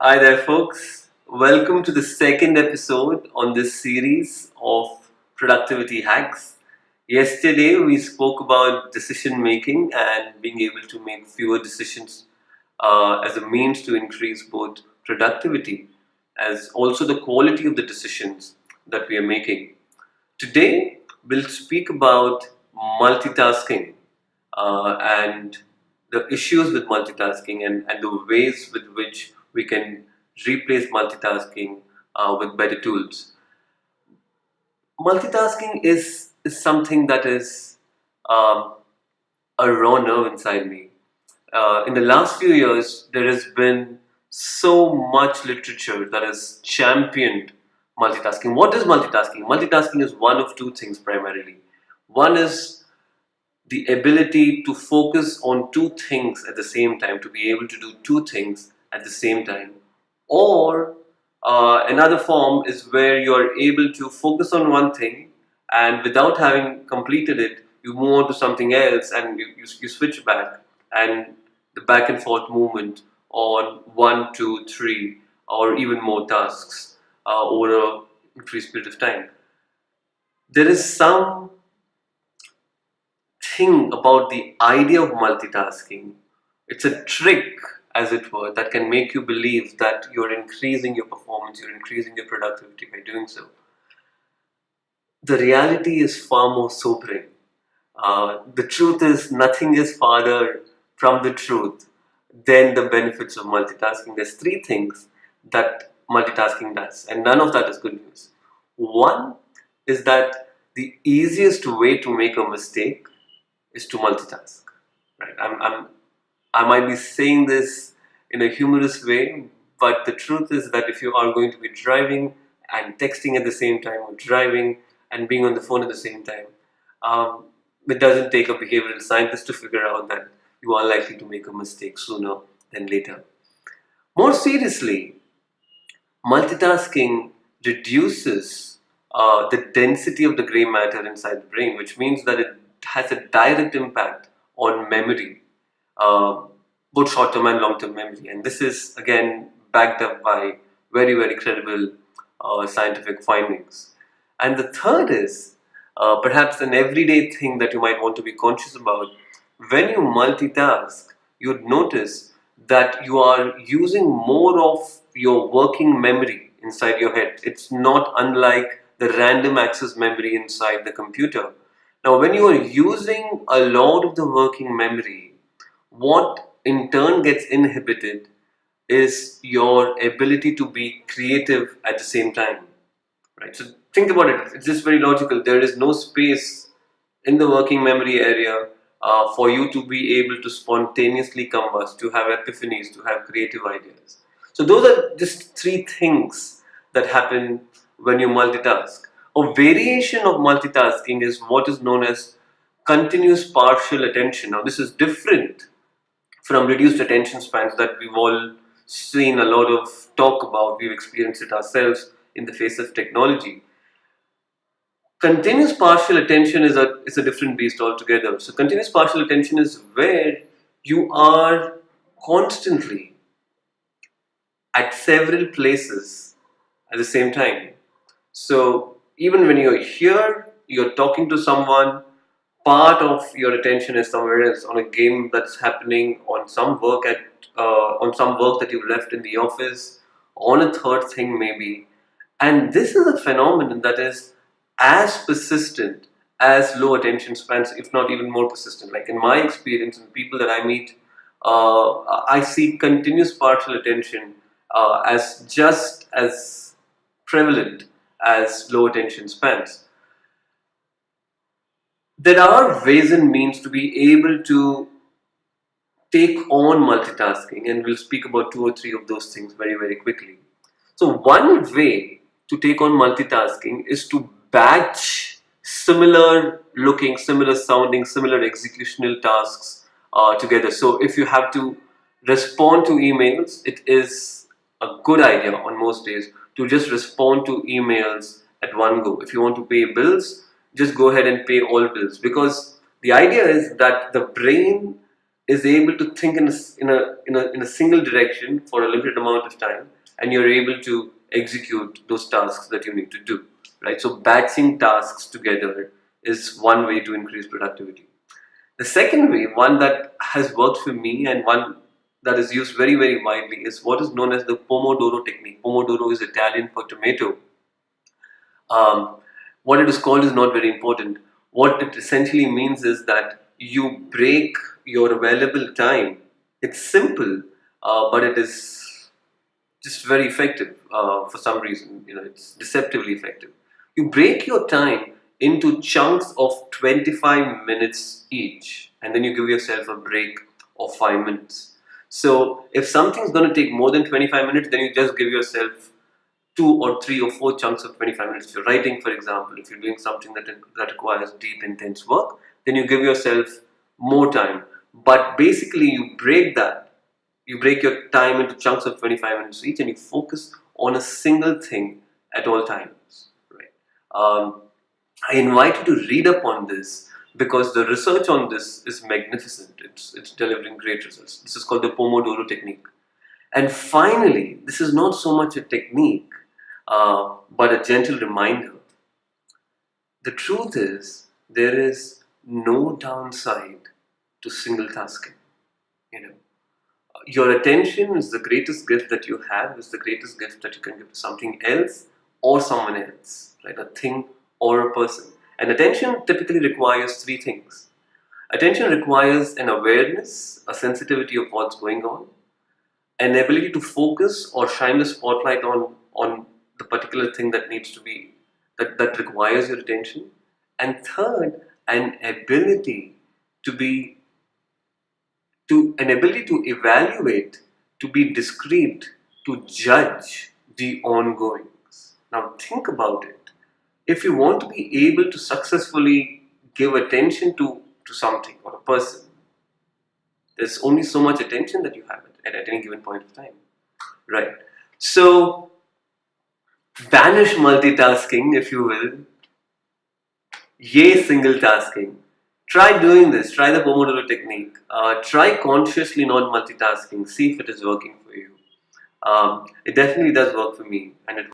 Hi there, folks. Welcome to the second episode on this series of productivity hacks. Yesterday, we spoke about decision making and being able to make fewer decisions as a means to increase both productivity as also the quality of the decisions that we are making. Today, we'll speak about multitasking and the issues with multitasking and the ways with which we can replace multitasking with better tools. Multitasking is something that is um, a raw nerve inside me. In the last few years, there has been so much literature that has championed multitasking. What is multitasking? Multitasking is one of two things primarily. One is the ability to focus on two things at the same time, to be able to do two things at the same time. Or another form is where you are able to focus on one thing and without having completed it, you move on to something else and you switch back and the back and forth movement on one, two, three, or even more tasks over a increased period of time. There is some thing about the idea of multitasking. It's a trick, as it were, that can make you believe that you're increasing your performance, you're increasing your productivity by doing so. The reality is far more sobering. The truth is, nothing is farther from the truth than the benefits of multitasking. There's three things that multitasking does, and none of that is good news. One is that the easiest way to make a mistake is to multitask. Right? I might be saying this in a humorous way, but the truth is that if you are going to be driving and texting at the same time, or driving and being on the phone at the same time, um, it doesn't take a behavioral scientist to figure out that you are likely to make a mistake sooner than later. More seriously, multitasking reduces the density of the gray matter inside the brain, which means that it has a direct impact on memory, uh, both short term and long term memory. And this is again backed up by very, very credible scientific findings. And the third is perhaps an everyday thing that you might want to be conscious about. When you multitask, you'd notice that you are using more of your working memory inside your head. It's not unlike the random access memory inside the computer. Now, when you are using a lot of the working memory, what in turn gets inhibited is your ability to be creative at the same time. Right? So think about it. It's just very logical. There is no space in the working memory area for you to be able to spontaneously combust, to have epiphanies, to have creative ideas. So those are just three things that happen when you multitask. A variation of multitasking is what is known as continuous partial attention. Now this is different from reduced attention spans that we've all seen a lot of talk about. We've experienced it ourselves in the face of technology. Continuous partial attention is a different beast altogether. So continuous partial attention is where you are constantly at several places at the same time. So even when you're here, you're talking to someone, part of your attention is somewhere else, on a game that's happening, on some work that you've left in the office, on a third thing maybe. And this is a phenomenon that is as persistent as low attention spans, if not even more persistent. Like in my experience and people that I meet, I see continuous partial attention as just as prevalent as low attention spans. There are ways and means to be able to take on multitasking, and we'll speak about two or three of those things very, very quickly. So, one way to take on multitasking is to batch similar looking, similar sounding, similar executional tasks together. So, if you have to respond to emails, it is a good idea on most days to just respond to emails at one go. If you want to pay bills, just go ahead and pay all bills, because the idea is that the brain is able to think in a single direction for a limited amount of time, and you're able to execute those tasks that you need to do, right? So batching tasks together is one way to increase productivity. The second way, one that has worked for me and one that is used very, very widely, is what is known as the Pomodoro technique. Pomodoro is Italian for tomato. um, what it is called is not very important. What it essentially means is that you break your available time. It's simple, but it is just very effective for some reason. It's deceptively effective. You break your time into chunks of 25 minutes each, and then you give yourself a break of 5 minutes. So if something's going to take more than 25 minutes, then you just give yourself 2 or 3 or 4 chunks of 25 minutes. If you're writing, for example, if you're doing something that requires deep, intense work, then you give yourself more time. But basically, you break your time into chunks of 25 minutes each, and you focus on a single thing at all times. Right? I invite you to read up on this because the research on this is magnificent. It's delivering great results. This is called the Pomodoro technique. And finally, this is not so much a technique, but a gentle reminder. The truth is, there is no downside to single tasking. You know, your attention is the greatest gift that you have, is the greatest gift that you can give to something else or someone else, right? A thing or a person. And attention typically requires three things. Attention requires an awareness, a sensitivity of what's going on, an ability to focus or shine the spotlight on the particular thing that needs to be that requires your attention, and third, an ability to be an ability to evaluate, to be discreet, to judge the ongoings. Now think about it. If you want to be able to successfully give attention to something or a person, there's only so much attention that you have at any given point of time, right? So banish multitasking, if you will. Yay, single tasking. Try doing this. Try the Pomodoro technique. Try consciously not multitasking. See if it is working for you. It definitely does work for me, and it